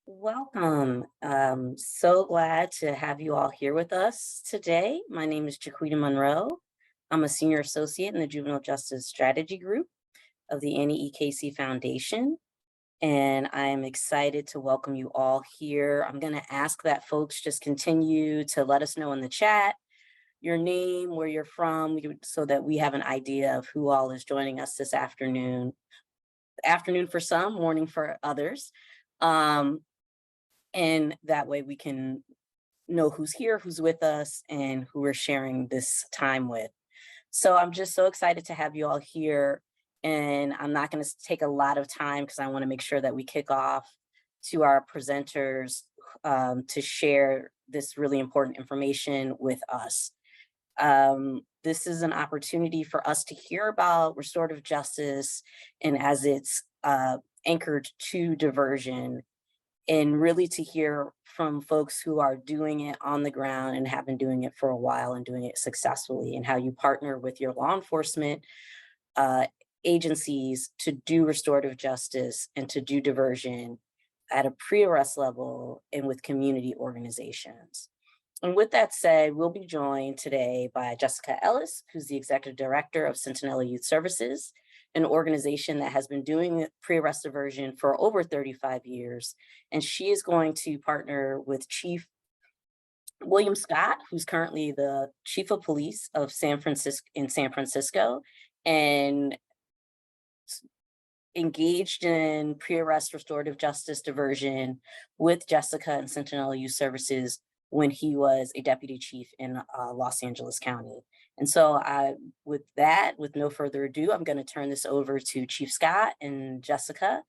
Welcome. So glad to have you all here with us today. My name is Jaquita Monroe. I'm a senior associate in the Juvenile Justice Strategy Group of the Annie E. Casey Foundation, and I'm excited to welcome you all here. I'm going to ask that folks just continue to let us know in the chat your name, where you're from, so that we have an idea of who all is joining us this afternoon. Afternoon for some, morning for others. And that way we can know who's here, who's with us, and who we're sharing this time with. So I'm just so excited to have you all here. And I'm not going to take a lot of time because I want to make sure that we kick off to our presenters to share this really important information with us. This is an opportunity for us to hear about restorative justice and as it's anchored to diversion, and really to hear from folks who are doing it on the ground and have been doing it for a while and doing it successfully, and how you partner with your law enforcement agencies to do restorative justice and to do diversion at a pre-arrest level and with community organizations. And with that said, we'll be joined today by Jessica Ellis, who's the Executive Director of Tinela Youth Services, an organization that has been doing pre-arrest diversion for over 35 years. And she is going to partner with Chief William Scott, who's currently the Chief of Police of San Francisco, and engaged in pre-arrest restorative justice diversion with Jessica and Sentinel Youth Services when he was a deputy chief in Los Angeles County. And so with no further ado, I'm going to turn this over to Chief Scott and Jessica,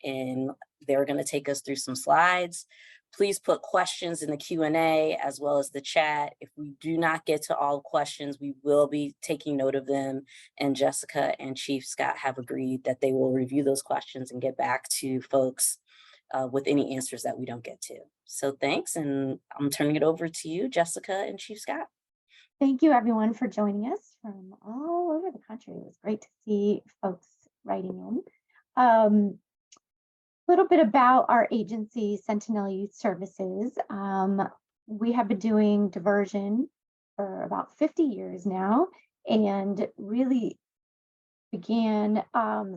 and they're going to take us through some slides. Please put questions in the Q&A as well as the chat. If we do not get to all questions, we will be taking note of them. And Jessica and Chief Scott have agreed that they will review those questions and get back to folks with any answers that we don't get to. So thanks, and I'm turning it over to you, Jessica and Chief Scott. Thank you, everyone, for joining us from all over the country. It was great to see folks writing in. A little bit about our agency, Sentinel Youth Services. We have been doing diversion for about 50 years now, and really began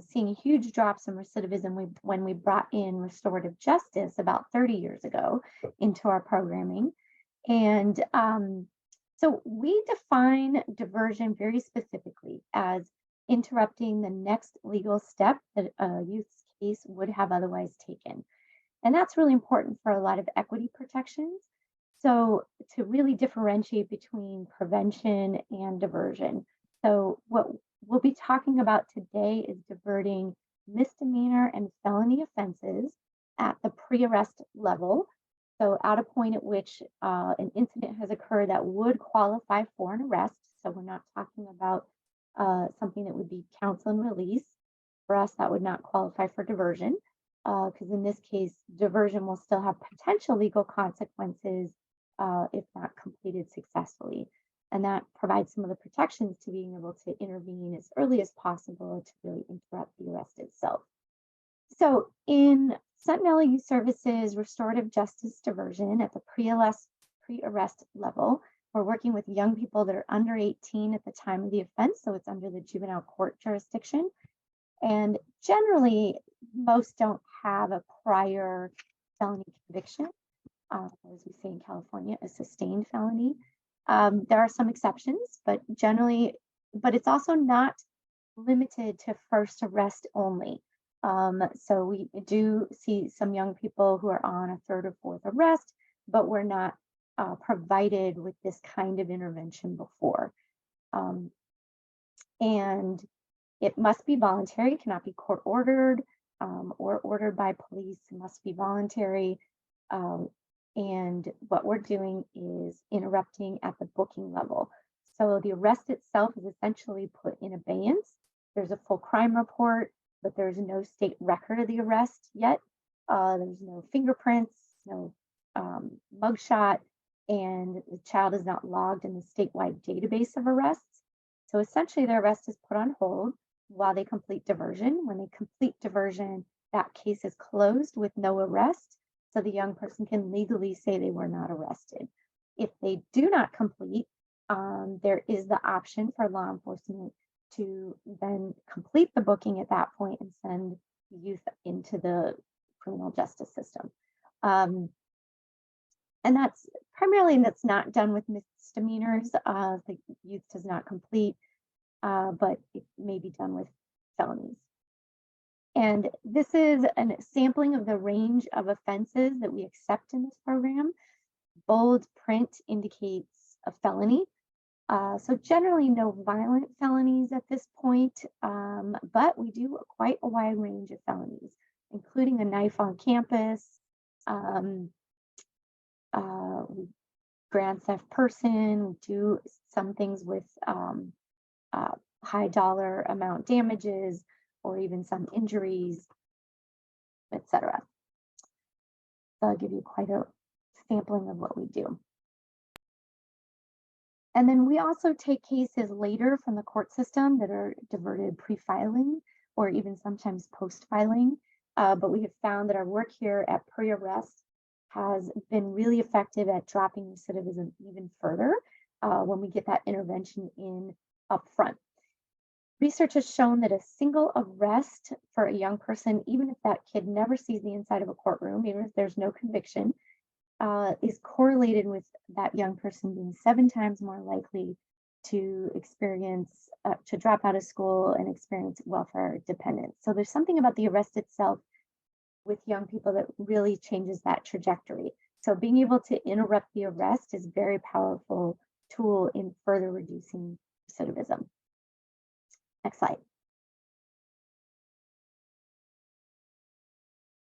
seeing huge drops in recidivism when we brought in restorative justice about 30 years ago into our programming. And so we define diversion very specifically as interrupting the next legal step that a youth's case would have otherwise taken. And that's really important for a lot of equity protections. So to really differentiate between prevention and diversion. So what we'll be talking about today is diverting misdemeanor and felony offenses at the pre-arrest level. So at a point at which an incident has occurred that would qualify for an arrest. So we're not talking about something that would be counsel and release. For us, that would not qualify for diversion, because in this case, diversion will still have potential legal consequences if not completed successfully. And that provides some of the protections to being able to intervene as early as possible to really interrupt the arrest itself. So in Sentinel Youth Services restorative justice diversion at the pre-arrest level, we're working with young people that are under 18 at the time of the offense, so it's under the juvenile court jurisdiction. And generally, most don't have a prior felony conviction, as we say in California, a sustained felony. There are some exceptions, but it's also not limited to first arrest only. So we do see some young people who are on a third or fourth arrest, but we're not provided with this kind of intervention before. And it must be voluntary, it cannot be court ordered or ordered by police, it must be voluntary. And what we're doing is interrupting at the booking level. So the arrest itself is essentially put in abeyance. There's a full crime report, but there's no state record of the arrest yet. There's no fingerprints, no mugshot, and the child is not logged in the statewide database of arrests. So essentially the arrest is put on hold while they complete diversion. When they complete diversion, that case is closed with no arrest. so the young person can legally say they were not arrested. If they do not complete, there is the option for law enforcement to then complete the booking at that point and send the youth into the criminal justice system. And that's primarily, that's not done with misdemeanors. The youth does not complete, but it may be done with felonies. And this is a sampling of the range of offenses that we accept in this program. Bold print indicates a felony. So generally no violent felonies at this point, but we do quite a wide range of felonies, including a knife on campus, grand theft person. We do some things with high dollar amount damages, or even some injuries, etc. So I'll give you quite a sampling of what we do. And then we also take cases later from the court system that are diverted pre-filing or even sometimes post-filing. But we have found that our work here at pre-arrest has been really effective at dropping recidivism even further when we get that intervention in upfront. Research has shown that a single arrest for a young person, even if that kid never sees the inside of a courtroom, even if there's no conviction, is correlated with that young person being 7 times more likely to experience, to drop out of school and experience welfare dependence. So there's something about the arrest itself with young people that really changes that trajectory. So being able to interrupt the arrest is a very powerful tool in further reducing recidivism. Next slide.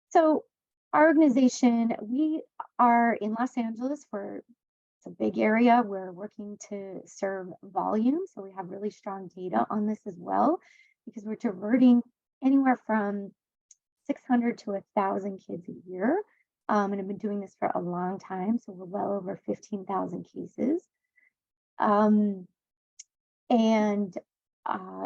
So our organization, we are in Los Angeles. It's a big area. We're working to serve volume. So we have really strong data on this as well, because we're diverting anywhere from 600 to 1,000 kids a year. And I've been doing this for a long time. So we're well over 15,000 cases.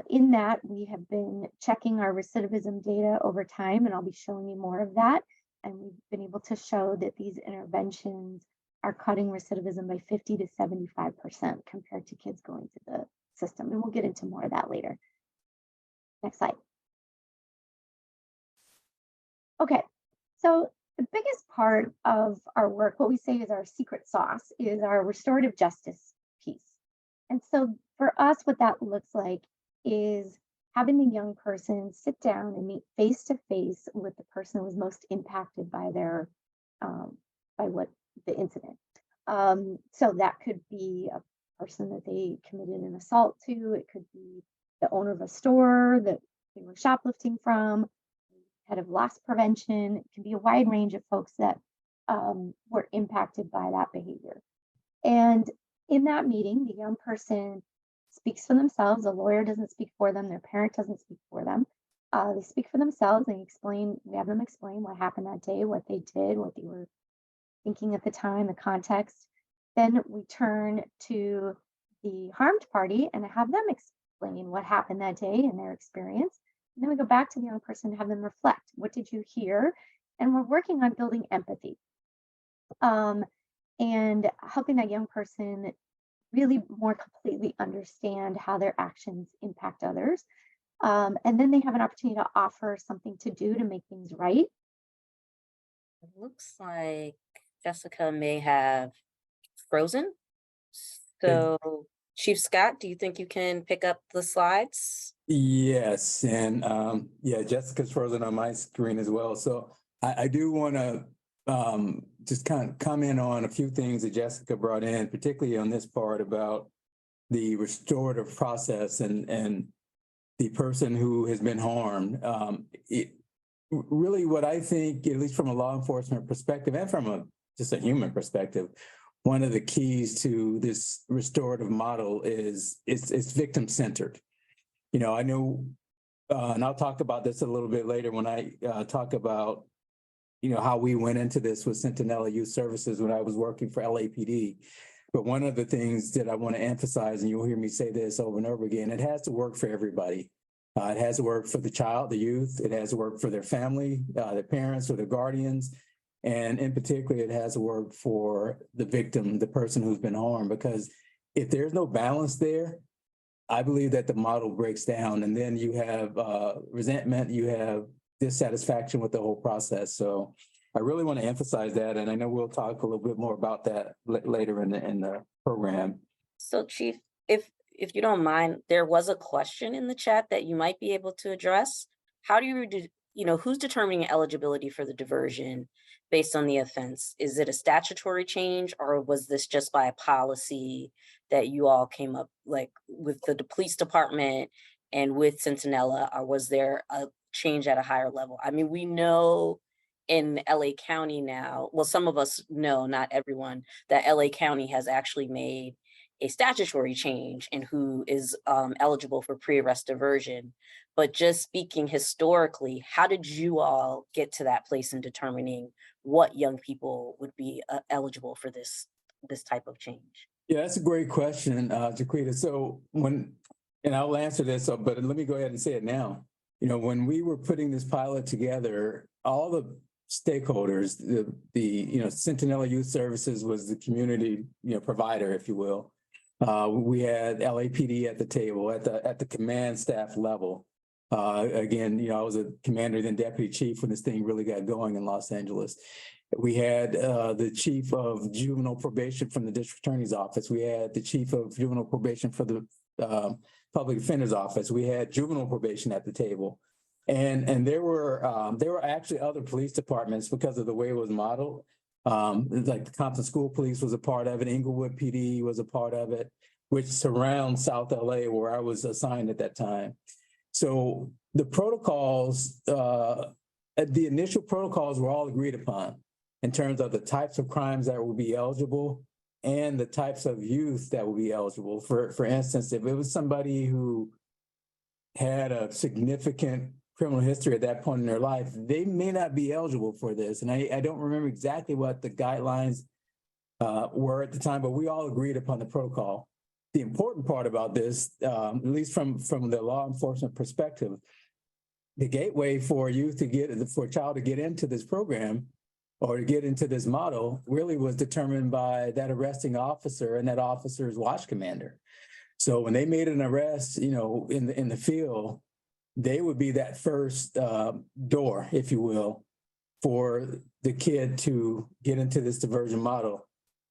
In that, we have been checking our recidivism data over time, and I'll be showing you more of that. And we've been able to show that these interventions are cutting recidivism by 50 to 75% compared to kids going through the system. And we'll get into more of that later. Next slide. Okay, so the biggest part of our work, what we say is our secret sauce, is our restorative justice piece. And so for us, what that looks like is having the young person sit down and meet face to face with the person who was most impacted by their by the incident. So that could be a person that they committed an assault to. It could be the owner of a store that they were shoplifting from, head of loss prevention. It can be a wide range of folks that were impacted by that behavior. And in that meeting, the young person speaks for themselves. A lawyer doesn't speak for them. Their parent doesn't speak for them. They speak for themselves. They explain, we have them explain what happened that day, what they did, what they were thinking at the time, the context. Then we turn to the harmed party and have them explain what happened that day and their experience. And then we go back to the young person to have them reflect. What did you hear? And we're working on building empathy and helping that young person really more completely understand how their actions impact others. And then they have an opportunity to offer something to do to make things right. It looks like Jessica may have frozen. So Chief Scott, do you think you can pick up the slides? Yes, and yeah, Jessica's frozen on my screen as well. So I do want to just kind of comment on a few things that Jessica brought in, particularly on this part about the restorative process and the person who has been harmed. Really what I think, at least from a law enforcement perspective and from just a human perspective, one of the keys to this restorative model is it's victim-centered. You know, I know, and I'll talk about this a little bit later when I talk about, you know, how we went into this with Tinela Youth Services when I was working for LAPD. But one of the things that I want to emphasize, and you'll hear me say this over and over again, it has to work for everybody. It has to work for the child, the youth. It has to work for their family, their parents or their guardians. And in particular, it has to work for the victim, the person who's been harmed, because if there's no balance there, I believe that the model breaks down, and then you have resentment, you have dissatisfaction with the whole process. So I really want to emphasize that, and I know we'll talk a little bit more about that later in the program. So Chief, if you don't mind, there was a question in the chat that you might be able to address. How do you who's determining eligibility for the diversion based on the offense? Is it a statutory change, or was this just by a policy that you all came up like with the police department and with Tinela, or was there a change at a higher level? I mean, we know in LA County now, well, some of us know, not everyone, that LA County has actually made a statutory change in who is eligible for pre-arrest diversion. But just speaking historically, how did you all get to that place in determining what young people would be eligible for this type of change? Yeah, that's a great question, Jaquita. So and I'll answer this, but let me go ahead and say it now. When we were putting this pilot together, all the stakeholders, the Centinela Youth Services was the community, provider, if you will. We had LAPD at the table, at the command staff level. Again, I was a commander, then deputy chief when this thing really got going in Los Angeles. We had the chief of juvenile probation from the district attorney's office. We had the chief of juvenile probation for the public defender's office. We had juvenile probation at the table. And there were actually other police departments because of the way it was modeled. Like the Compton School Police was a part of it. Inglewood PD was a part of it, which surrounds South LA where I was assigned at that time. So the protocols, the initial protocols were all agreed upon in terms of the types of crimes that would be eligible and the types of youth that would be eligible. For instance, if it was somebody who had a significant criminal history at that point in their life, they may not be eligible for this. And I don't remember exactly what the guidelines were at the time, but we all agreed upon the protocol. The important part about this, at least from the law enforcement perspective, the gateway for for a child to get into this program or to get into this model really was determined by that arresting officer and that officer's watch commander. So when they made an arrest, in the field, they would be that first door, if you will, for the kid to get into this diversion model.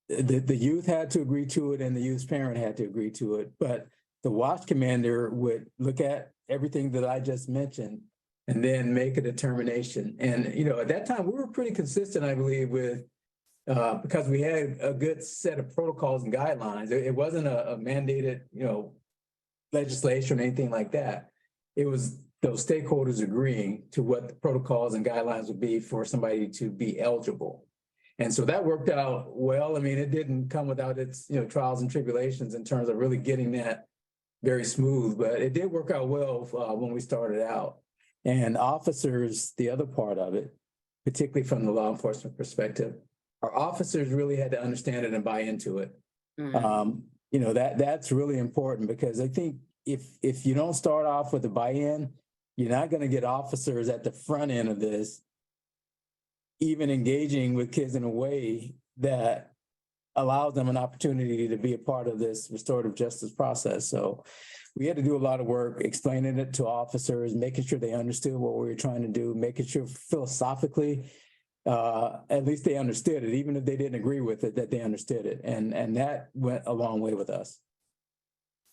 The youth had to agree to it and the youth's parent had to agree to it. But the watch commander would look at everything that I just mentioned and then make a determination. And, at that time, we were pretty consistent, I believe, with because we had a good set of protocols and guidelines. It wasn't a mandated, legislation or anything like that. It was those stakeholders agreeing to what the protocols and guidelines would be for somebody to be eligible. And so that worked out well. I mean, it didn't come without its, trials and tribulations in terms of really getting that very smooth, but it did work out well when we started out. And officers, the other part of it, particularly from the law enforcement perspective, our officers really had to understand it and buy into it. Mm-hmm. That's really important because I think if you don't start off with a buy-in, you're not going to get officers at the front end of this even engaging with kids in a way that allows them an opportunity to be a part of this restorative justice process. So we had to do a lot of work explaining it to officers, making sure they understood what we were trying to do, making sure philosophically, at least they understood it, even if they didn't agree with it, that they understood it. And that went a long way with us.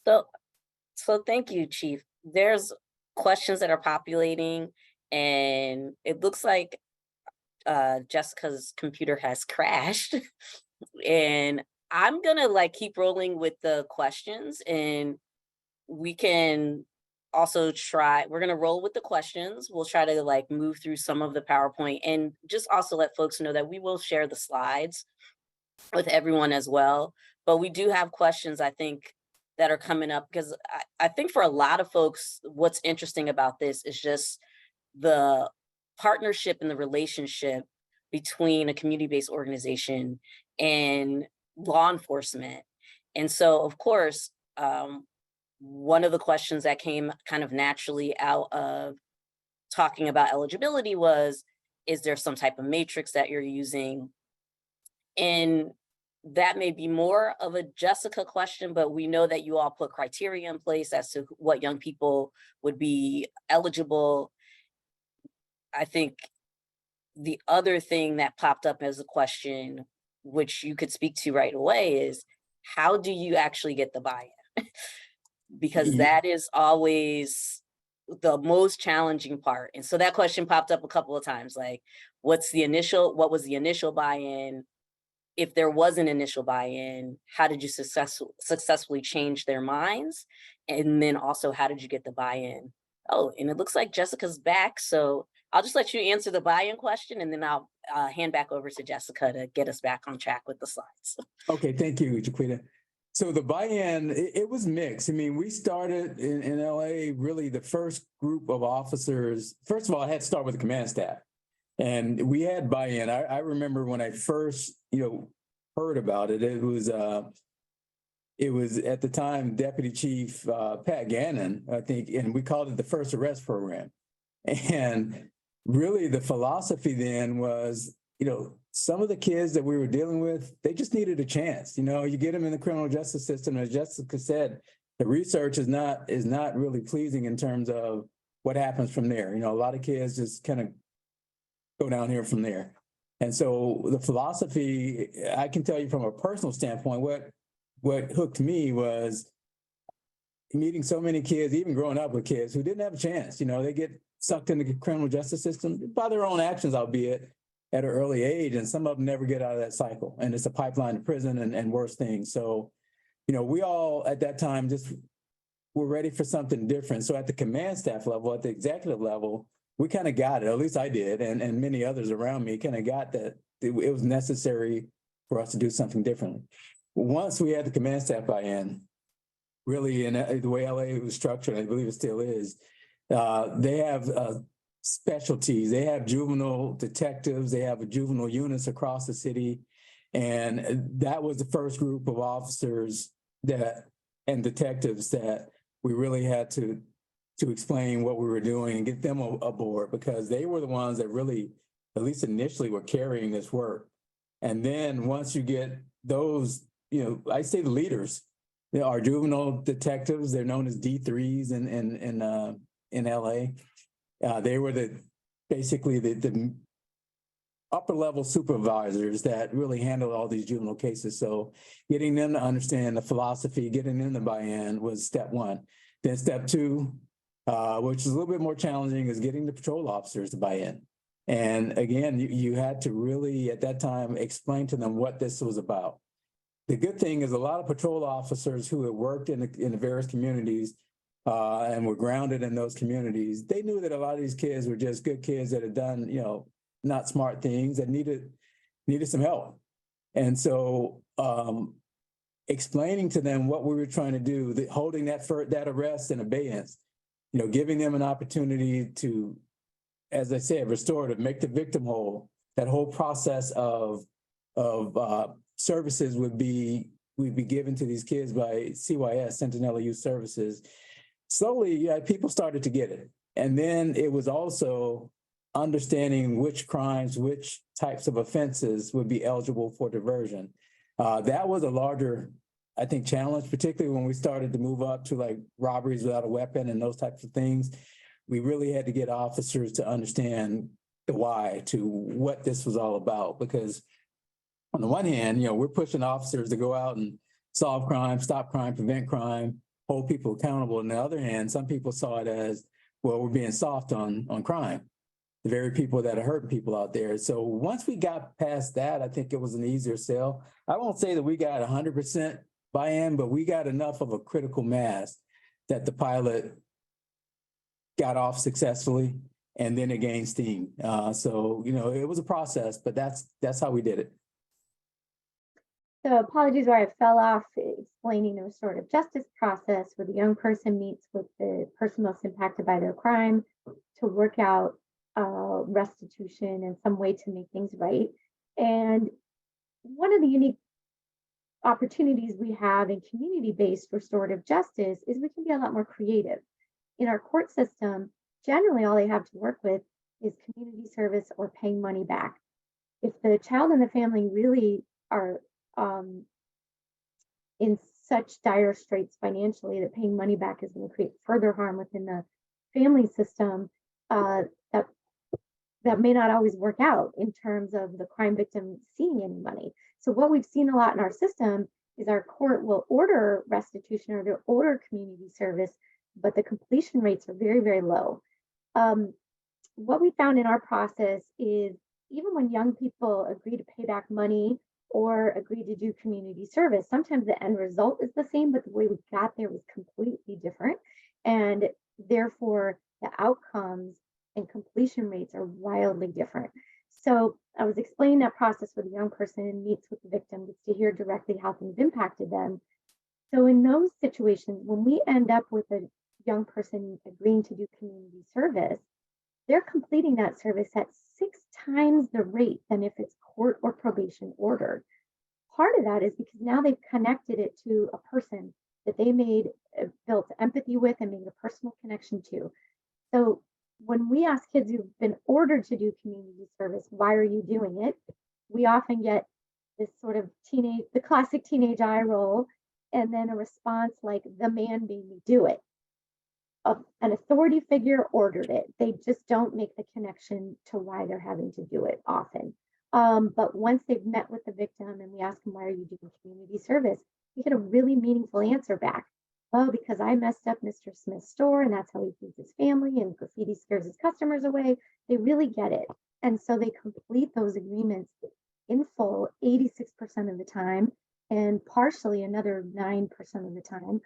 So thank you, Chief. There's questions that are populating and it looks like Jessica's computer has crashed and I'm gonna keep rolling with the questions and we can also we're gonna roll with the questions. We'll try to move through some of the PowerPoint and just also let folks know that we will share the slides with everyone as well. But we do have questions, I think, that are coming up because I think for a lot of folks, what's interesting about this is just the partnership and the relationship between a community-based organization and law enforcement. And so, of course, one of the questions that came kind of naturally out of talking about eligibility was, Is there some type of matrix that you're using? And that may be more of a Jessica question, but we know that you all put criteria in place as to what young people would be eligible. I think the other thing that popped up as a question, which you could speak to right away, is how do you actually get the buy-in? Because that is always the most challenging part. And so that question popped up a couple of times, like, what was the initial buy-in? If there was an initial buy-in, how did you successfully change their minds? And then also, how did you get the buy-in? Oh, and it looks like Jessica's back. So I'll just let you answer the buy-in question, and then I'll hand back over to Jessica to get us back on track with the slides. Okay, thank you, Jaquita. So the buy-in, it was mixed. I mean, we started in LA, really the first group of officers. First of all, I had to start with the command staff. And we had buy-in. I remember when I first, heard about it, it was at the time Deputy Chief Pat Gannon, I think, and we called it the First Arrest Program. And really the philosophy then was, some of the kids that we were dealing with, they just needed a chance. You get them in the criminal justice system, as Jessica said, the research is not really pleasing in terms of what happens from there. A lot of kids just kind of go down here from there. And so the philosophy, I can tell you from a personal standpoint, what hooked me was meeting so many kids, even growing up with kids who didn't have a chance. They get sucked into the criminal justice system by their own actions, albeit at an early age, and some of them never get out of that cycle. And it's a pipeline to prison and worse things. So, we all at that time just were ready for something different. So at the command staff level, at the executive level, we kind of got it, at least I did, and many others around me kind of got that it was necessary for us to do something differently. Once we had the command staff buy-in, really, in the way LA was structured, I believe it still is, they have specialties. They have juvenile detectives, they have juvenile units across the city, and that was the first group of officers and detectives that we really had to explain what we were doing and get them aboard, because they were the ones that really, at least initially, were carrying this work. And then once you get those, I say the leaders, our juvenile detectives, they're known as D3s in LA. They were basically the upper level supervisors that really handled all these juvenile cases. So getting them to understand the philosophy, getting them to buy in was step one. Then step two, which is a little bit more challenging, is getting the patrol officers to buy in. And again, you had to really, at that time, explain to them what this was about. The good thing is a lot of patrol officers who had worked in the various communities and were grounded in those communities, they knew that a lot of these kids were just good kids that had done, not smart things, that needed some help. And so explaining to them what we were trying to do, holding that arrest in abeyance, giving them an opportunity to, as I said, restorative, make the victim whole. That whole process of services would be given to these kids by CYS, Centinela Youth Services. Slowly, people started to get it. And then it was also understanding which crimes, which types of offenses would be eligible for diversion. That was a larger, I think, challenge, particularly when we started to move up to like robberies without a weapon and those types of things. We really had to get officers to understand the why, to what this was all about. Because on the one hand, we're pushing officers to go out and solve crime, stop crime, prevent crime, hold people accountable. On the other hand, some people saw it as, well, we're being soft on crime, the very people that are hurting people out there. So once we got past that, I think it was an easier sell. I won't say that we got 100% buy-in, but we got enough of a critical mass that the pilot got off successfully, and then it gained steam. So, it was a process, but that's how we did it. So apologies where I fell off explaining the restorative justice process, where the young person meets with the person most impacted by their crime to work out restitution and some way to make things right. And one of the unique opportunities we have in community-based restorative justice is we can be a lot more creative. In our court system, generally all they have to work with is community service or paying money back. If the child and the family really are in such dire straits financially that paying money back is going to create further harm within the family system, that may not always work out in terms of the crime victim seeing any money. So what we've seen a lot in our system is our court will order restitution or they'll order community service, but the completion rates are very, very low. What we found in our process is even when young people agree to pay back money or agree to do community service, sometimes the end result is the same, but the way we got there was completely different. And therefore, the outcomes and completion rates are wildly different. So I was explaining that process where the young person meets with the victim, gets to hear directly how things impacted them. So in those situations, when we end up with a young person agreeing to do community service, they're completing that service at 6 times the rate than if it's court or probation ordered. Part of that is because now they've connected it to a person that they built empathy with and made a personal connection to. So when we ask kids who've been ordered to do community service, why are you doing it? We often get this sort of the classic teenage eye roll, and then a response like, the man made me do it. An authority figure ordered it. They just don't make the connection to why they're having to do it often. But once they've met with the victim and we ask them, why are you doing community service? We get a really meaningful answer back. Oh, because I messed up Mr. Smith's store and that's how he feeds his family and graffiti scares his customers away. They really get it. And so they complete those agreements in full 86% of the time and partially another 9% of the time.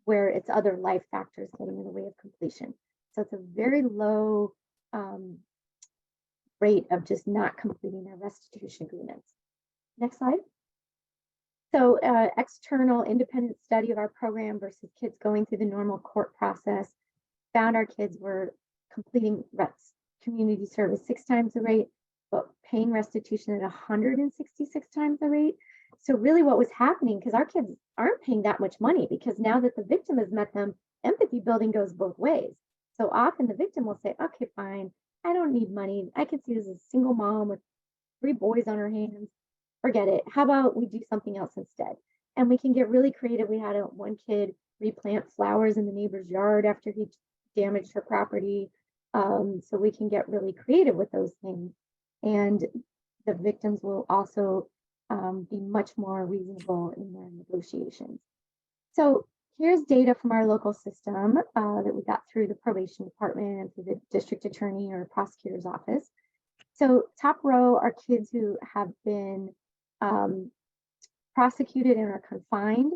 Where it's other life factors getting in the way of completion. So it's a very low rate of just not completing their restitution agreements. Next slide. So external independent study of our program versus kids going through the normal court process found our kids were completing community service 6 times the rate, but paying restitution at 166 times the rate. So really what was happening, because our kids aren't paying that much money, because now that the victim has met them, empathy building goes both ways. So often the victim will say, okay, fine, I don't need money. I can see this as a single mom with 3 boys on her hands. Forget it. How about we do something else instead? And we can get really creative. We had one kid replant flowers in the neighbor's yard after he damaged her property. So we can get really creative with those things. And the victims will also be much more reasonable in their negotiations. So here's data from our local system that we got through the probation department and through the district attorney or prosecutor's office. So top row are kids who have been prosecuted and are confined.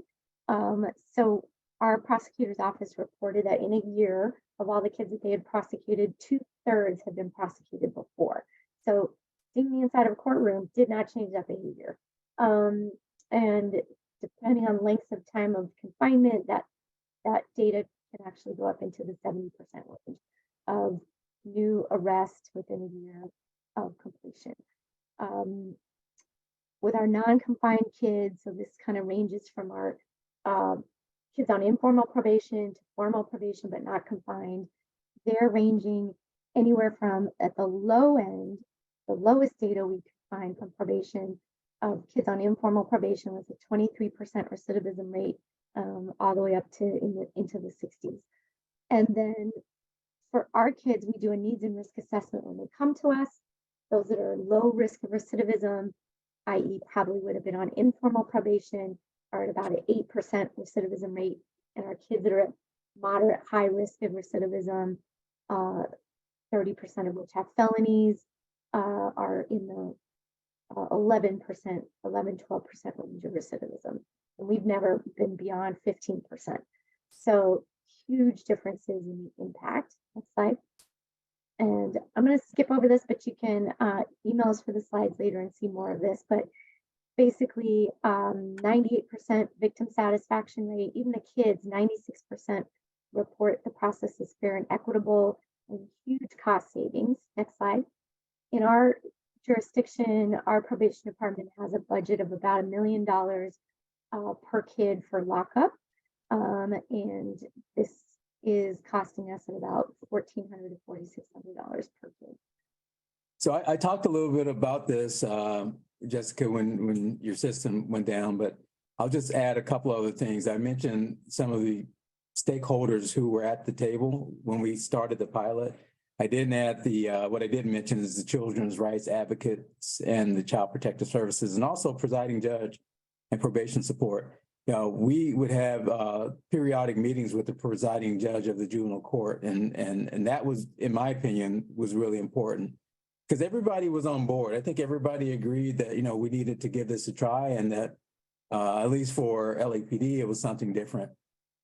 So our prosecutor's office reported that in a year of all the kids that they had prosecuted, 2/3 had been prosecuted before. So seeing the inside of a courtroom did not change that behavior. And depending on lengths of time of confinement, that data can actually go up into the 70% range of new arrests within a year of completion. With our non-confined kids, so this kind of ranges from our kids on informal probation to formal probation but not confined, they're ranging anywhere from, at the low end, the lowest data we could find from probation of kids on informal probation was a 23% recidivism rate, all the way up to into the 60s. And then for our kids, we do a needs and risk assessment when they come to us. Those that are low risk of recidivism, i.e. probably would have been on informal probation, are at about an 8% recidivism rate. And our kids that are at moderate high risk of recidivism, 30% of which have felonies, are in the 11%, 12% range of recidivism. And we've never been beyond 15%. So huge differences in the impact. Next slide. And I'm going to skip over this, but you can email us for the slides later and see more of this. But basically, 98% victim satisfaction rate. Even the kids, 96% report the process is fair and equitable, and huge cost savings. Next slide. In our jurisdiction, our probation department has a budget of about $1 million per kid for lockup. And this is costing us at about $1,400 to $4,600 per kid. So I talked a little bit about this, Jessica, when your system went down, but I'll just add a couple other things. I mentioned some of the stakeholders who were at the table when we started the pilot. I didn't add what I didn't mention is the children's rights advocates and the child protective services, and also presiding judge and probation support. We would have periodic meetings with the presiding judge of the juvenile court, and that was, in my opinion, was really important because everybody was on board. I think everybody agreed that we needed to give this a try, and that at least for LAPD, it was something different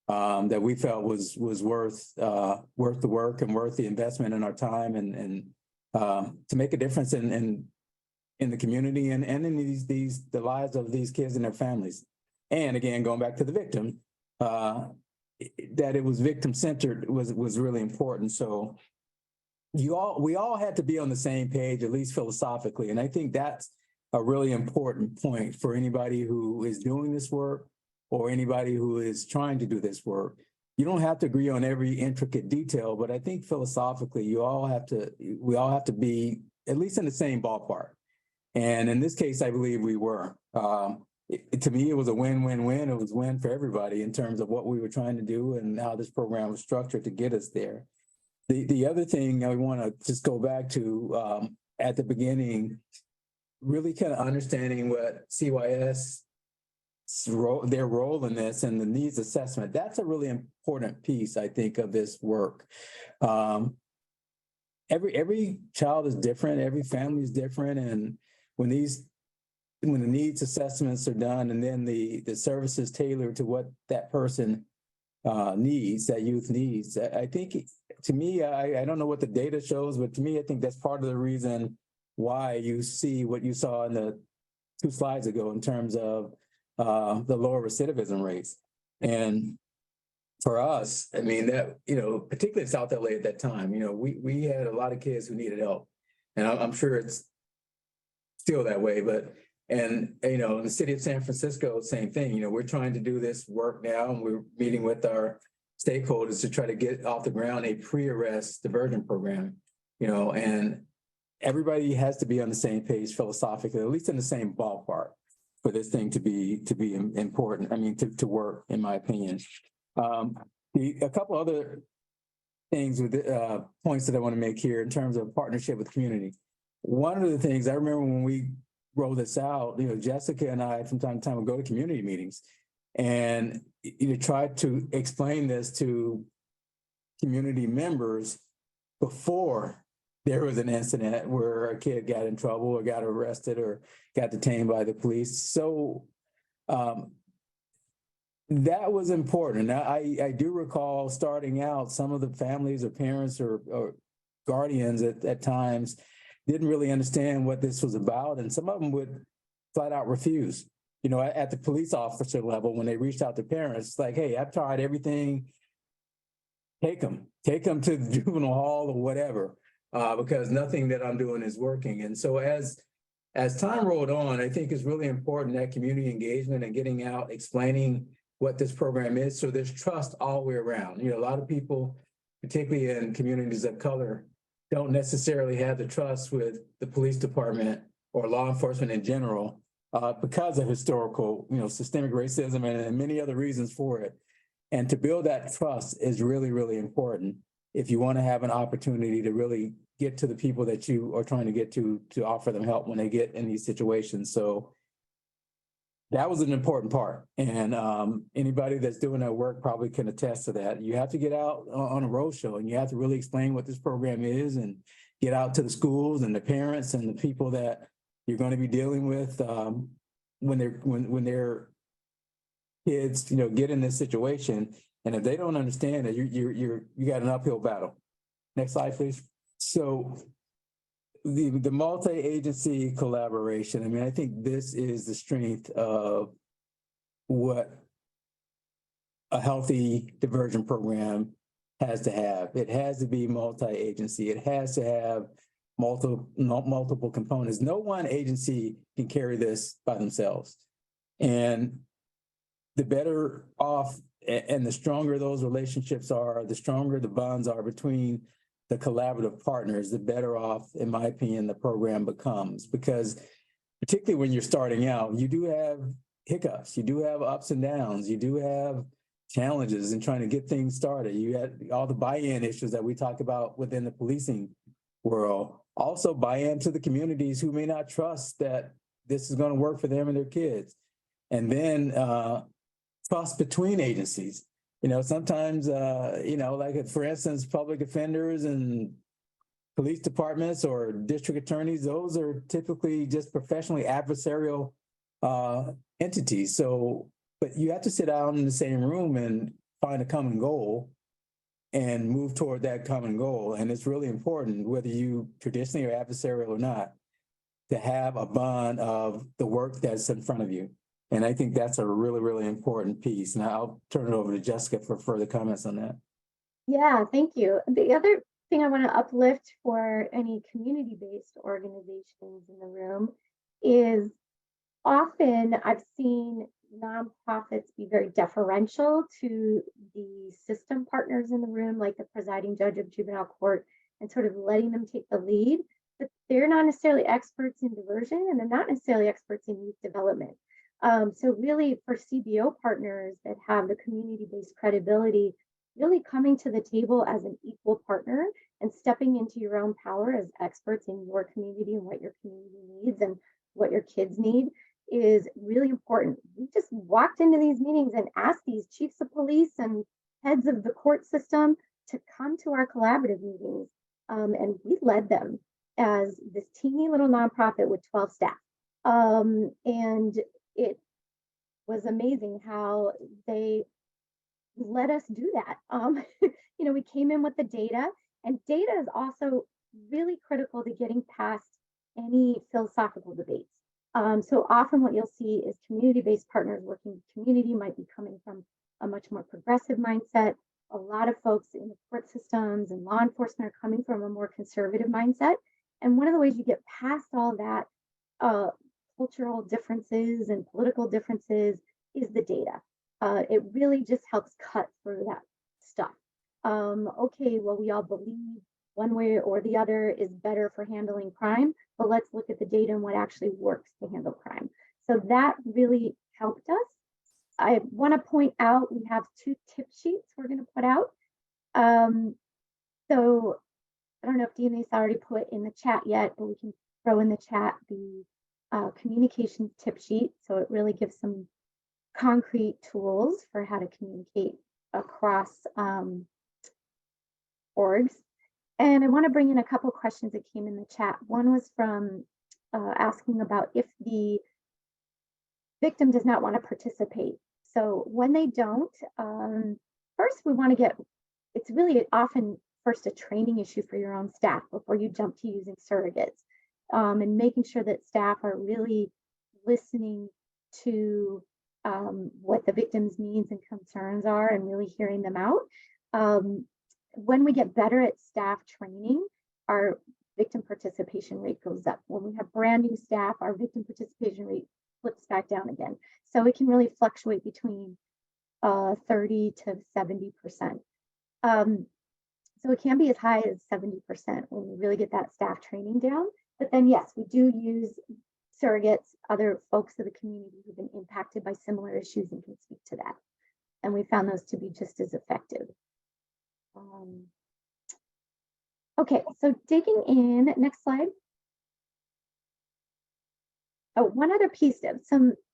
that we felt was worth the work and worth the investment in our time, and to make a difference in the community and in the lives of these kids and their families. And again, going back to the victim, that it was victim-centered was really important. So we all had to be on the same page, at least philosophically. And I think that's a really important point for anybody who is doing this work or anybody who is trying to do this work. You don't have to agree on every intricate detail, but I think philosophically, we all have to be at least in the same ballpark. And in this case, I believe we were. To me, it was a win-win-win. It was win for everybody in terms of what we were trying to do and how this program was structured to get us there. The other thing I want to just go back to at the beginning, really kind of understanding what CYS, their role in this and the needs assessment. That's a really important piece, I think, of this work. Every child is different, every family is different, and when the needs assessments are done, and then the services tailored to what that person needs, that youth needs, I think, to me, I don't know what the data shows, but to me, I think that's part of the reason why you see what you saw in the 2 slides ago in terms of the lower recidivism rates. And for us, I mean, that, particularly in South LA at that time, we had a lot of kids who needed help. And I'm sure it's still that way, in the city of San Francisco, same thing. We're trying to do this work now, and we're meeting with our stakeholders to try to get off the ground a pre-arrest diversion program, and everybody has to be on the same page philosophically, at least in the same ballpark for this thing to be important. I mean, to work, in my opinion. A couple other things with points that I want to make here in terms of partnership with community. One of the things I remember when we rolled this out, Jessica and I from time to time would go to community meetings and try to explain this to community members before there was an incident where a kid got in trouble or got arrested or got detained by the police. So that was important. Now, I do recall starting out, some of the families or parents or guardians at times didn't really understand what this was about. And some of them would flat out refuse, at the police officer level, when they reached out to parents, like, hey, I've tried everything. Take them to the juvenile hall or whatever, because nothing that I'm doing is working. And so as time rolled on, I think it's really important that community engagement and getting out, explaining what this program is. So there's trust all the way around. A lot of people, particularly in communities of color, don't necessarily have the trust with the police department or law enforcement in general because of historical, systemic racism and many other reasons for it. And to build that trust is really, really important if you want to have an opportunity to really get to the people that you are trying to get to offer them help when they get in these situations. So that was an important part. And anybody that's doing that work probably can attest to that. You have to get out on a roadshow and you have to really explain what this program is and get out to the schools and the parents and the people that you're going to be dealing with when their kids, get in this situation. And if they don't understand that, you got an uphill battle. Next slide, please. So the multi-agency collaboration, I mean, I think this is the strength of what a healthy diversion program has to have. It has to be multi-agency. It has to have multiple components. No one agency can carry this by themselves. And the better off and the stronger those relationships are, the stronger the bonds are between the collaborative partners, the better off, in my opinion, the program becomes. Because particularly when you're starting out, you do have hiccups, you do have ups and downs, you do have challenges in trying to get things started. You had all the buy-in issues that we talk about within the policing world. Also buy-in to the communities who may not trust that this is going to work for them and their kids. And then trust between agencies. You know, sometimes, you know, like for instance, public offenders and police departments or district attorneys, those are typically just professionally adversarial entities. So, but you have to sit down in the same room and find a common goal and move toward that common goal. And it's really important, whether you traditionally are adversarial or not, to have a bond of the work that's in front of you. And I think that's a really, really important piece. And I'll turn it over to Jessica for further comments on that. Yeah, thank you. The other thing I want to uplift for any community-based organizations in the room is often I've seen nonprofits be very deferential to the system partners in the room, like the presiding judge of juvenile court, and sort of letting them take the lead. But they're not necessarily experts in diversion, and they're not necessarily experts in youth development. So really for CBO partners that have the community-based credibility, really coming to the table as an equal partner and stepping into your own power as experts in your community and what your community needs and what your kids need is really important. We just walked into these meetings and asked these chiefs of police and heads of the court system to come to our collaborative meetings. And we led them as this teeny little nonprofit with 12 staff. And it was amazing how they let us do that. You know, we came in with the data, and data is also really critical to getting past any philosophical debates. So often what you'll see is community-based partners working with community might be coming from a much more progressive mindset. A lot of folks in the court systems and law enforcement are coming from a more conservative mindset. And one of the ways you get past all that cultural differences and political differences is the data. It really just helps cut through that stuff. Okay, well, we all believe one way or the other is better for handling crime, but let's look at the data and what actually works to handle crime. So that really helped us. I want to point out we have 2 tip sheets we're going to put out. So I don't know if Dina's already put in the chat yet, but we can throw in the chat the communication tip sheet. So it really gives some concrete tools for how to communicate across orgs. And I want to bring in a couple of questions that came in the chat. One was from asking about if the victim does not want to participate. So when they don't, first we want to get, it's really often first a training issue for your own staff before you jump to using surrogates, and making sure that staff are really listening to what the victim's needs and concerns are and really hearing them out. When we get better at staff training, our victim participation rate goes up. When we have brand new staff, our victim participation rate flips back down again. So it can really fluctuate between 30 to 70%. So it can be as high as 70% when we really get that staff training down. But then yes, we do use surrogates, other folks of the community who've been impacted by similar issues and can speak to that. And we found those to be just as effective. Okay, so digging in, next slide. Oh, one other piece of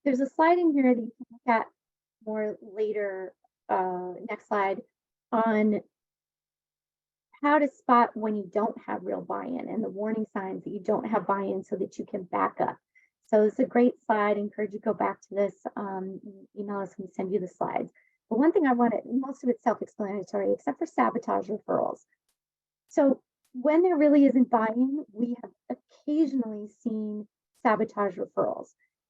there's a slide in here that you can look at more later, next slide, on how to spot when you don't have real buy-in and the warning signs that you don't have buy-in so that you can back up. So it's a great slide. I encourage you to go back to this, email us when we send you the slides. But one thing I wanted, most of it's self-explanatory, except for sabotage referrals. So when there really isn't buy-in, we have occasionally seen sabotage referrals,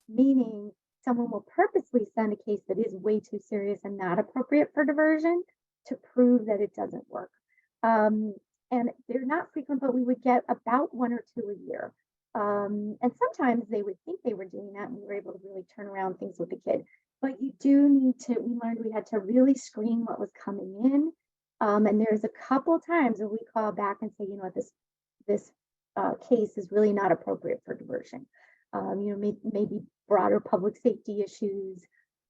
meaning someone will purposely send a case that is way too serious and not appropriate for diversion to prove that it doesn't work. And they're not frequent, but we would get about 1 or 2 a year. And sometimes they would think they were doing that and we were able to really turn around things with the kid. but you do need to, we learned we had to really screen what was coming in. And there's a couple times where we call back and say, you know what, this case is really not appropriate for diversion. You know, maybe broader public safety issues,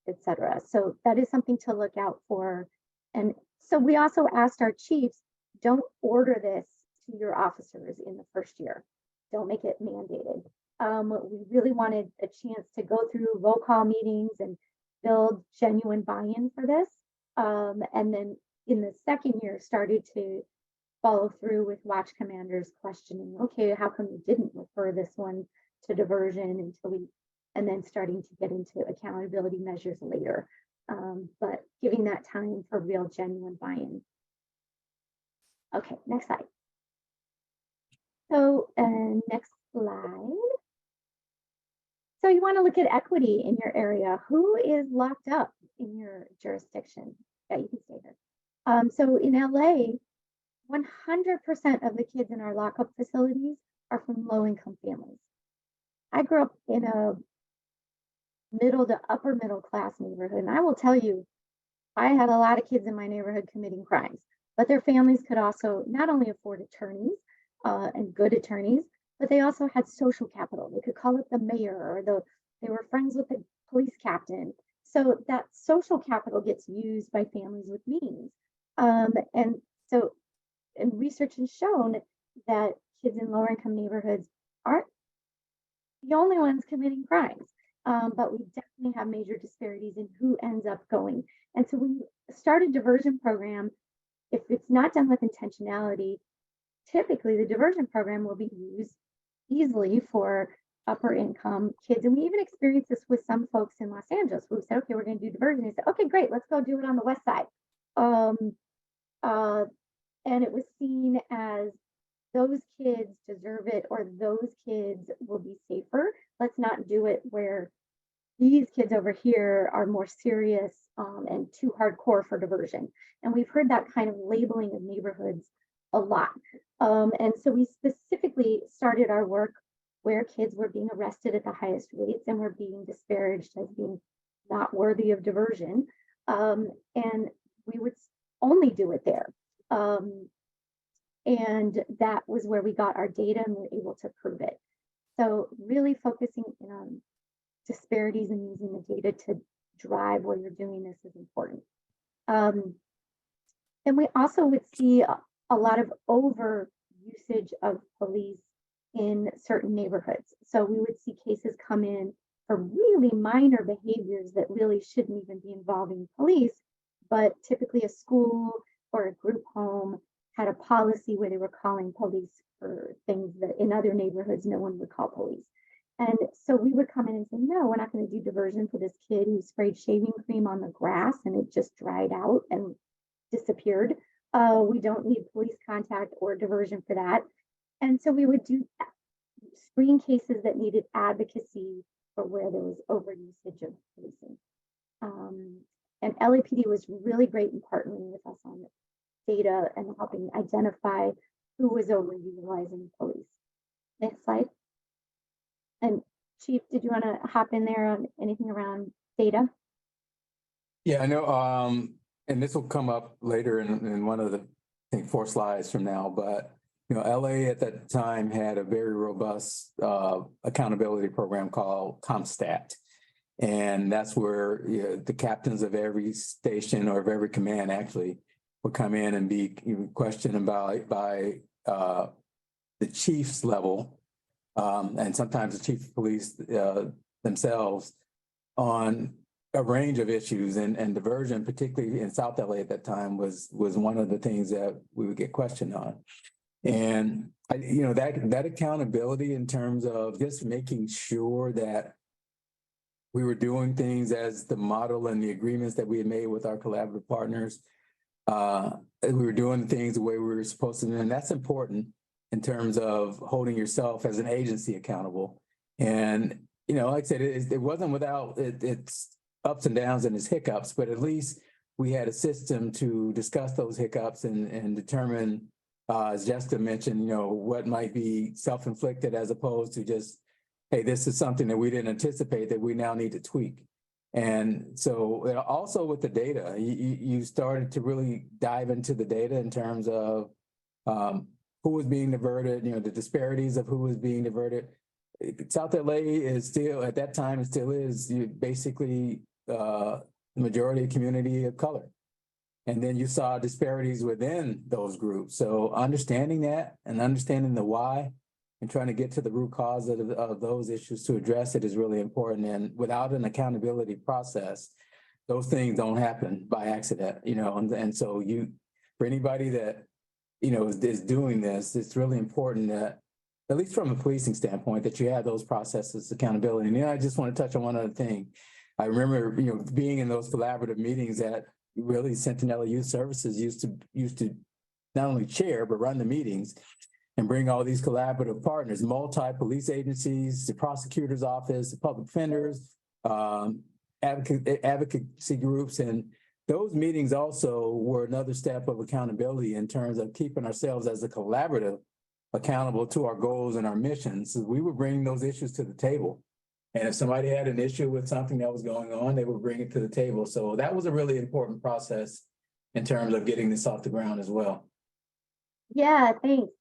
etc. So that is something to look out for. And so we also asked our chiefs, don't order this to your officers in the first year. Don't make it mandated. We really wanted a chance to go through roll call meetings and build genuine buy-in for this. And then in the second year started to follow through with watch commanders questioning, okay, how come you didn't refer this one to diversion until we, and then starting to get into accountability measures later. But giving that time for real genuine buy-in. Okay, next slide. So next slide. So you want to look at equity in your area. Who is locked up in your jurisdiction? Yeah, you can stay there. So in LA, 100% of the kids in our lockup facilities are from low-income families. I grew up in a middle to upper middle class neighborhood, and I will tell you, I had a lot of kids in my neighborhood committing crimes, but their families could also not only afford attorneys and good attorneys, but they also had social capital. They could call up the mayor, or they were friends with the police captain. So that social capital gets used by families with means. And so, and research has shown that kids in lower income neighborhoods aren't the only ones committing crimes. But we definitely have major disparities in who ends up going. And so we started diversion program. If it's not done with intentionality, typically the diversion program will be used easily for upper income kids. And we even experienced this with some folks in Los Angeles who said, okay, we're going to do diversion. They said, okay, great, let's go do it on the west side. And it was seen as those kids deserve it, or those kids will be safer. Let's not do it where these kids over here are more serious and too hardcore for diversion. And we've heard that kind of labeling of neighborhoods a lot. And so we specifically started our work where kids were being arrested at the highest rates and were being disparaged as being not worthy of diversion. And we would only do it there. And that was where we got our data and we were able to prove it. So really focusing in on disparities and using the data to drive where you're doing this is important. And we also would see a lot of over usage of police in certain neighborhoods. So we would see cases come in for really minor behaviors that really shouldn't even be involving police, but typically a school or a group home had a policy where they were calling police for things that in other neighborhoods no one would call police. And so we would come in and say, no, we're not going to do diversion for this kid who sprayed shaving cream on the grass and it just dried out and disappeared. We don't need police contact or diversion for that. And so we would do screen cases that needed advocacy for where there was over usage of policing. And LAPD was really great in partnering with us on data and helping identify who was overutilizing police. Next slide. And Chief, did you want to hop in there on anything around data? Yeah, I know, and this will come up later in one of the, I think, 4 slides from now, but you know, LA at that time had a very robust accountability program called CompStat. And that's where the captains of every station or of every command actually would come in and be questioned about by the chief's level, and sometimes the chief of police themselves on a range of issues, and diversion, particularly in South LA at that time, was one of the things that we would get questioned on. And you know, that accountability in terms of just making sure that we were doing things as the model and the agreements that we had made with our collaborative partners. We were doing things the way we were supposed to, and that's important in terms of holding yourself as an agency accountable. And you know, like I said, it wasn't without its ups and downs and its hiccups, but at least we had a system to discuss those hiccups and determine, as Jessica mentioned, you know, what might be self-inflicted as opposed to just, hey, this is something that we didn't anticipate that we now need to tweak. And so also with the data, you started to really dive into the data in terms of who was being diverted, you know, the disparities of who was being diverted. South LA is still, at that time, it still is basically the majority community of color. And then you saw disparities within those groups. So understanding that and understanding the why and trying to get to the root cause of those issues to address it is really important. And without an accountability process, those things don't happen by accident, you know, and so for anybody that, you know, is doing this, it's really important that, at least from a policing standpoint, that you have those processes, accountability. And I just want to touch on one other thing. I remember, you know, being in those collaborative meetings that really Centinela Youth Services used to not only chair, but run the meetings and bring all these collaborative partners, multi-police agencies, the prosecutor's office, the public defenders, advocacy groups. And those meetings also were another step of accountability in terms of keeping ourselves as a collaborative accountable to our goals and our missions. So we would bring those issues to the table. And if somebody had an issue with something that was going on, they would bring it to the table. So that was a really important process in terms of getting this off the ground as well. Yeah, thanks,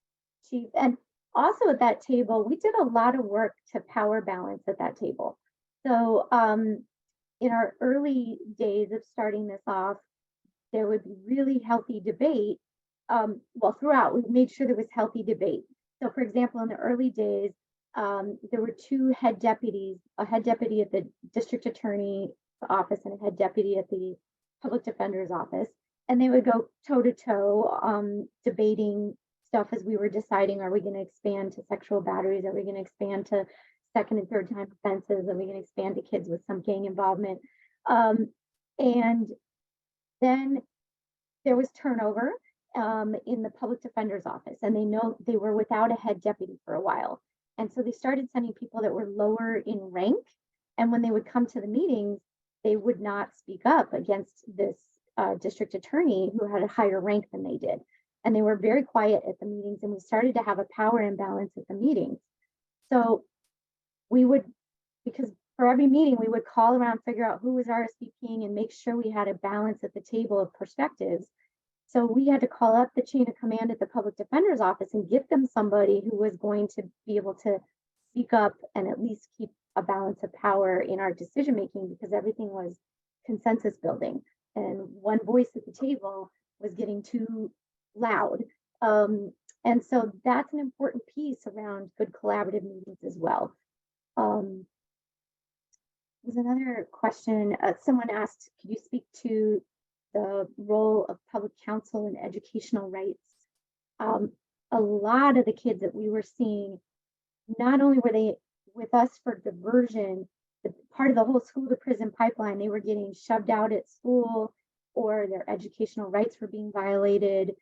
Chief. And also at that table, we did a lot of work to power balance at that table. So in our early days of starting this off, there would be really healthy debate. Well, throughout, we made sure there was healthy debate. So for example, in the early days, there were two head deputies, a head deputy at the district attorney's office and a head deputy at the public defender's office. And they would go toe to toe, debating stuff as we were deciding, are we going to expand to sexual batteries? Are we going to expand to second and third time offenses? Are we going to expand to kids with some gang involvement? And then there was turnover in the public defender's office, and they were without a head deputy for a while. And so they started sending people that were lower in rank. And when they would come to the meetings, they would not speak up against this district attorney who had a higher rank than they did. And they were very quiet at the meetings, and we started to have a power imbalance at the meetings. So we would, because for every meeting, we would call around, figure out who was RSVPing and make sure we had a balance at the table of perspectives. So we had to call up the chain of command at the public defender's office and get them somebody who was going to be able to speak up and at least keep a balance of power in our decision making, because everything was consensus building and one voice at the table was getting too loud. And so that's an important piece around good collaborative meetings as well. There's another question. Someone asked, could you speak to the role of public counsel in educational rights? A lot of the kids that we were seeing, not only were they with us for diversion, but part of the whole school to prison pipeline, they were getting shoved out at school or their educational rights were being violated.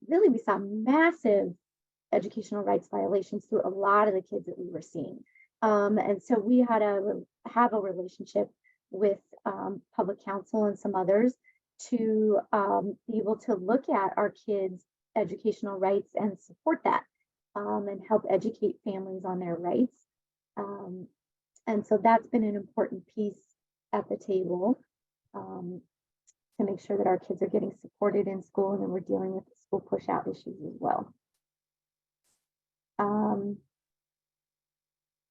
Really, we saw massive educational rights violations through a lot of the kids that we were seeing. And so we had to have a relationship with public counsel and some others to be able to look at our kids' educational rights and support that and help educate families on their rights. And so that's been an important piece at the table to make sure that our kids are getting supported in school, and then we're dealing with the school push out issues as well.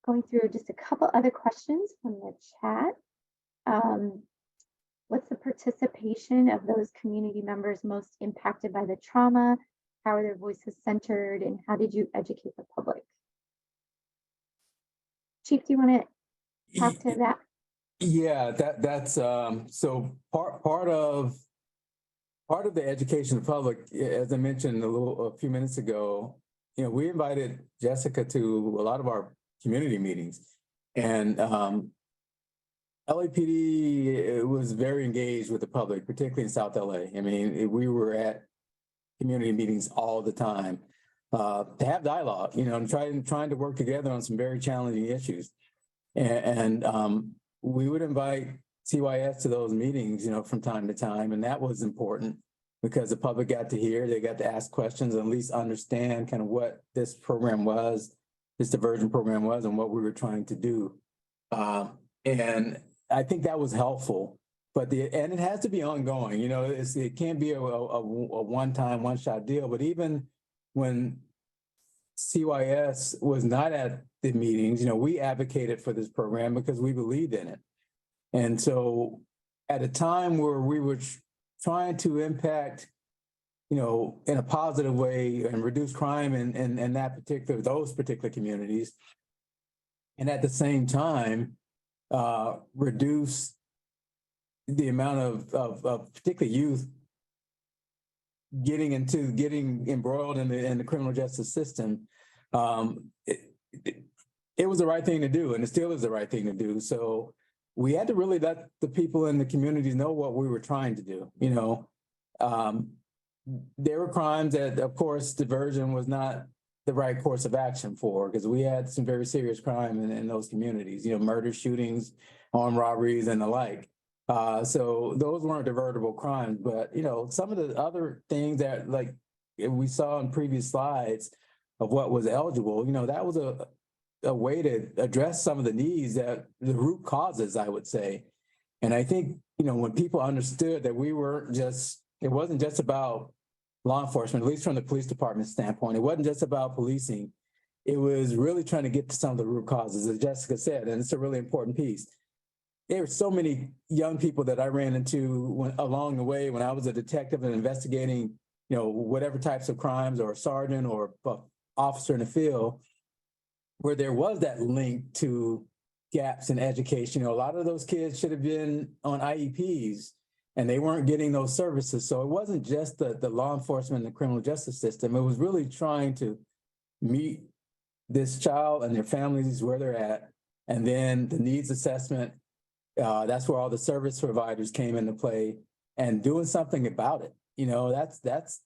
Going through just a couple other questions from the chat. What's the participation of those community members most impacted by the trauma? How are their voices centered, and how did you educate the public? Chief, do you want to talk to that? Yeah, that's so part of the education of the public, as I mentioned a few minutes ago, you know, we invited Jessica to a lot of our community meetings, and LAPD was very engaged with the public, particularly in South LA. I mean, we were at community meetings all the time to have dialogue, you know, and trying to work together on some very challenging issues. And we would invite CYS to those meetings, you know, from time to time. And that was important because the public got to hear, they got to ask questions, and at least understand kind of what this program was, this diversion program was, and what we were trying to do. And I think that was helpful, but and it has to be ongoing, you know, it can't be a one-time, one-shot deal, but even when CYS was not at the meetings, you know, we advocated for this program because we believed in it. And so at a time where we were trying to impact, you know, in a positive way and reduce crime in those particular communities, and at the same time, reduce the amount of particularly youth getting embroiled in the criminal justice system, it was the right thing to do, and it still is the right thing to do. So we had to really let the people in the communities know what we were trying to do. You know, there were crimes that, of course, diversion was not the right course of action for, because we had some very serious crime in those communities, you know, murder, shootings, armed robberies, and the like. So those weren't divertible crimes, but, you know, some of the other things that, like we saw in previous slides of what was eligible, you know, that was a way to address some of the needs, that the root causes, I would say. And I think, you know, when people understood that it wasn't just about law enforcement, at least from the police department standpoint, it wasn't just about policing. It was really trying to get to some of the root causes, as Jessica said, and it's a really important piece. There were so many young people that I ran into along the way when I was a detective and investigating, you know, whatever types of crimes, or a sergeant or officer in the field, where there was that link to gaps in education. You know, a lot of those kids should have been on IEPs and they weren't getting those services. So it wasn't just the law enforcement and the criminal justice system. It was really trying to meet this child and their families where they're at. And then the needs assessment, that's where all the service providers came into play, and doing something about it. You know, that's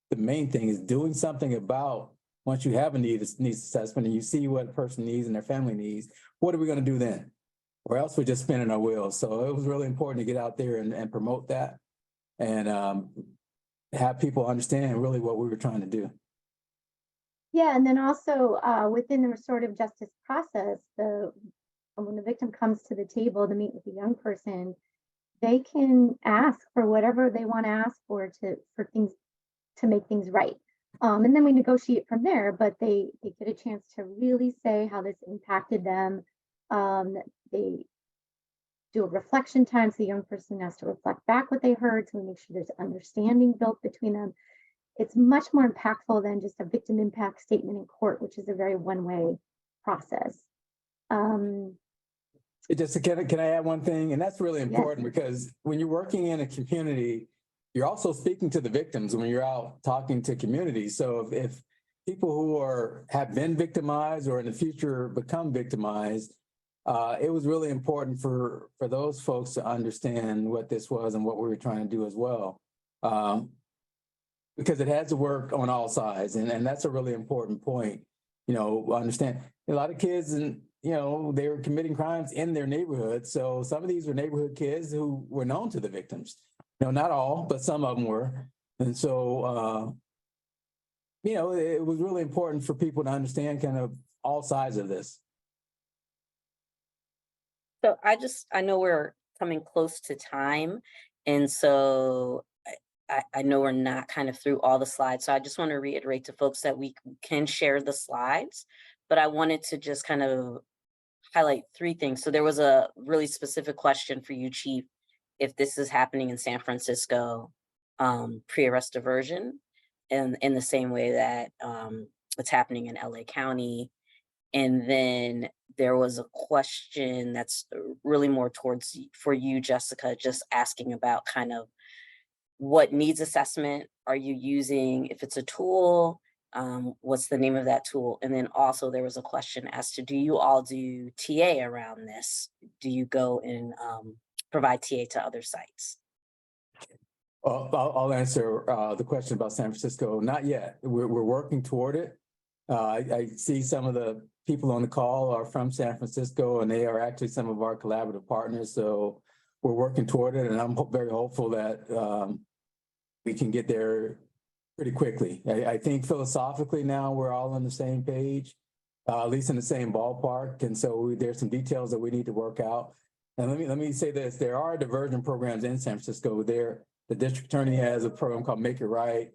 the main thing, is doing something about, once you have a needs assessment and you see what a person needs and their family needs, what are we going to do then? Or else we're just spinning our wheels. So it was really important to get out there and promote that, and have people understand really what we were trying to do. Yeah, and then also within the restorative justice process, when the victim comes to the table to meet with a young person, they can ask for whatever they want to ask for things to make things right. And then we negotiate from there, but they get a chance to really say how this impacted them. They do a reflection time, so the young person has to reflect back what they heard, so we make sure there's understanding built between them. It's much more impactful than just a victim impact statement in court, which is a very one-way process. Can I add one thing? And that's really important, yes, because when you're working in a community, you're also speaking to the victims when you're out talking to communities. So if people who have been victimized or in the future become victimized, it was really important for those folks to understand what this was and what we were trying to do as well. Because it has to work on all sides. And that's a really important point. You know, understand a lot of kids, and you know, they were committing crimes in their neighborhood. So some of these were neighborhood kids who were known to the victims. You know, not all, but some of them were. And so, you know, it was really important for people to understand kind of all sides of this. So I know we're coming close to time. And so I know we're not kind of through all the slides. So I just want to reiterate to folks that we can share the slides, but I wanted to just kind of highlight three things. So there was a really specific question for you, Chief, if this is happening in San Francisco, pre-arrest diversion, and in the same way that it's happening in LA County. And then there was a question that's really more towards for you, Jessica, just asking about kind of what needs assessment are you using, if it's a tool, what's the name of that tool? And then also there was a question as to, do you all do TA around this? Do you go and provide TA to other sites? I'll answer the question about San Francisco. Not yet. We're working toward it. I see some of the people on the call are from San Francisco, and they are actually some of our collaborative partners. So we're working toward it, and I'm very hopeful that we can get there pretty quickly. I think philosophically now we're all on the same page, at least in the same ballpark. And so there's some details that we need to work out. And let me say this, there are diversion programs in San Francisco. There, the district attorney has a program called Make It Right.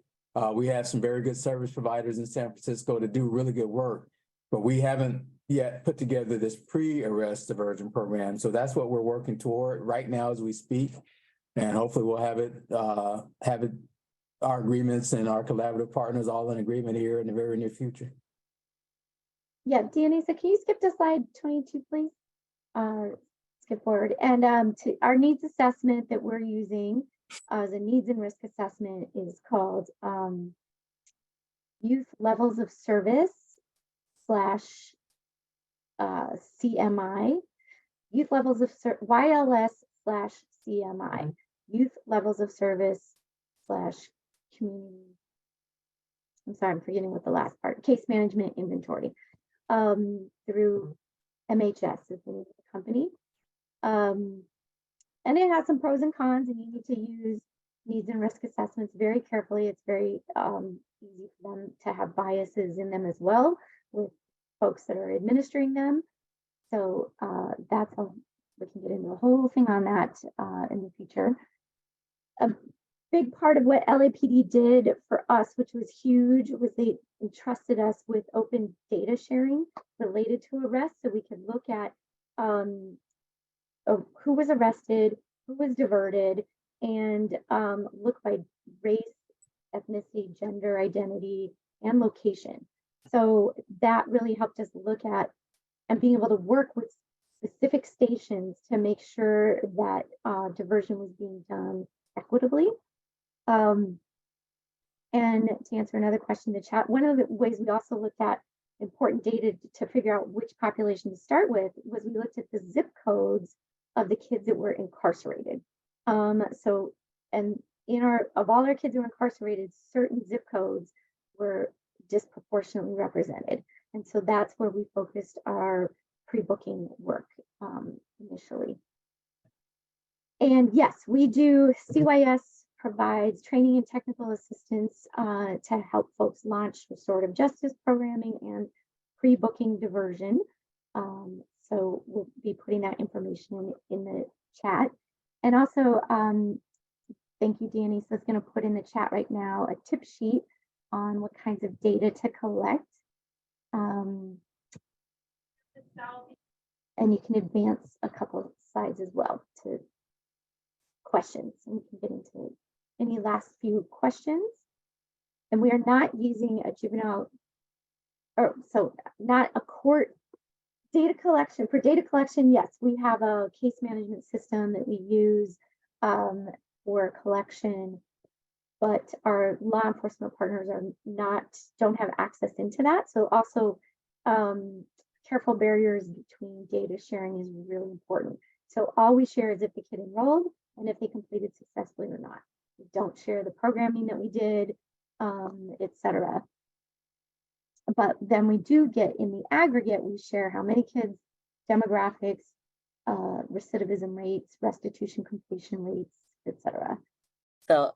We have some very good service providers in San Francisco that do really good work, but we haven't yet put together this pre-arrest diversion program. So that's what we're working toward right now as we speak. And hopefully we'll have it, our agreements and our collaborative partners all in agreement here in the very near future. Yeah, Danny, so can you skip to slide 22, please? Skip forward. And to our needs assessment that we're using as a needs and risk assessment is called Youth Levels of Service / CMI. Youth Levels of YLS / CMI. Youth Levels of Service / community. I'm sorry, I'm forgetting what the last part. Case management inventory. Through MHS is the name of the company. And it has some pros and cons, and you need to use needs and risk assessments very carefully. It's very easy for them to have biases in them as well with folks that are administering them. So that's we can get into a whole thing on that in the future. A big part of what LAPD did for us, which was huge, was they entrusted us with open data sharing related to arrest, so we could look at who was arrested, who was diverted, and look by race, ethnicity, gender identity, and location. So that really helped us look at and being able to work with specific stations to make sure that diversion was being done equitably. And to answer another question in the chat, one of the ways we also looked at important data to figure out which population to start with was we looked at the zip codes of the kids that were incarcerated. So, and of all our kids who were incarcerated, certain zip codes were disproportionately represented. And so that's where we focused our pre-booking work initially. And yes, we do. CYS provides training and technical assistance to help folks launch restorative justice programming and pre-booking diversion. So we'll be putting that information in the chat. And also, thank you, Danny. So it's going to put in the chat right now a tip sheet on what kinds of data to collect. And you can advance a couple of slides as well to questions, and we can get into any last few questions. And we are not using a juvenile, or so not a court data collection. For data collection, yes, we have a case management system that we use for collection, but our law enforcement partners don't have access into that. So also careful barriers between data sharing is really important. So all we share is if the kid enrolled and if they completed successfully or not. We don't share the programming that we did, etc. But then we do get in the aggregate, we share how many kids, demographics, recidivism rates, restitution completion rates, etc. So,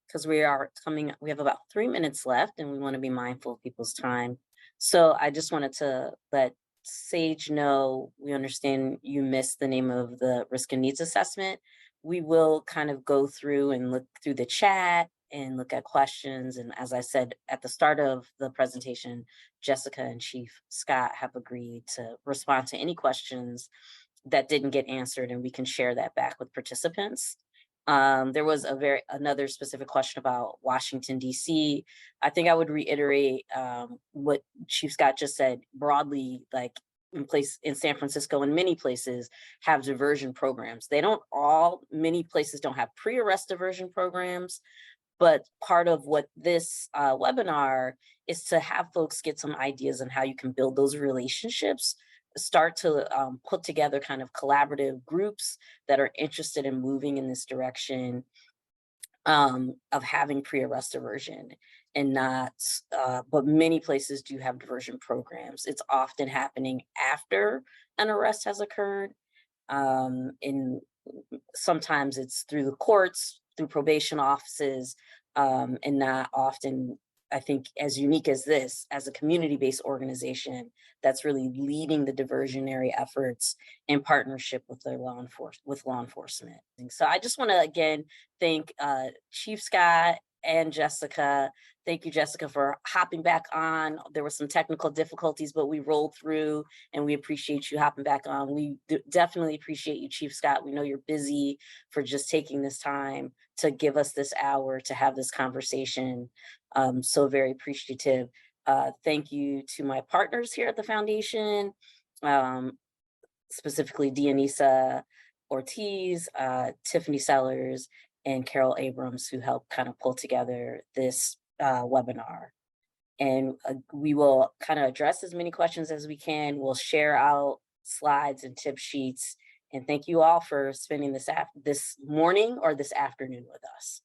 because we have about 3 minutes left and we want to be mindful of people's time. So I just wanted to let Sage know, we understand you missed the name of the risk and needs assessment. We will kind of go through and look through the chat and look at questions. And as I said at the start of the presentation, Jessica and Chief Scott have agreed to respond to any questions that didn't get answered, and we can share that back with participants. There was another specific question about Washington, D.C. I think I would reiterate what Chief Scott just said broadly, like in San Francisco and many places have diversion programs. Many places don't have pre-arrest diversion programs, but part of what this webinar is to have folks get some ideas on how you can build those relationships, start to put together kind of collaborative groups that are interested in moving in this direction of having pre-arrest diversion and not, but many places do have diversion programs. It's often happening after an arrest has occurred. Sometimes it's through the courts, through probation offices, and not often I think, as unique as this, as a community-based organization that's really leading the diversionary efforts in partnership with their law enforcement. And so I just want to again thank Chief Scott and Jessica. Thank you, Jessica, for hopping back on. There were some technical difficulties, but we rolled through, and we appreciate you hopping back on. We definitely appreciate you, Chief Scott. We know you're busy, for just taking this time to give us this hour to have this conversation. So very appreciative. Thank you to my partners here at the foundation, specifically Dianisa Ortiz, Tiffany Sellers, and Carol Abrams, who helped kind of pull together this webinar. And we will kind of address as many questions as we can. We'll share out slides and tip sheets. And thank you all for spending this morning or this afternoon with us.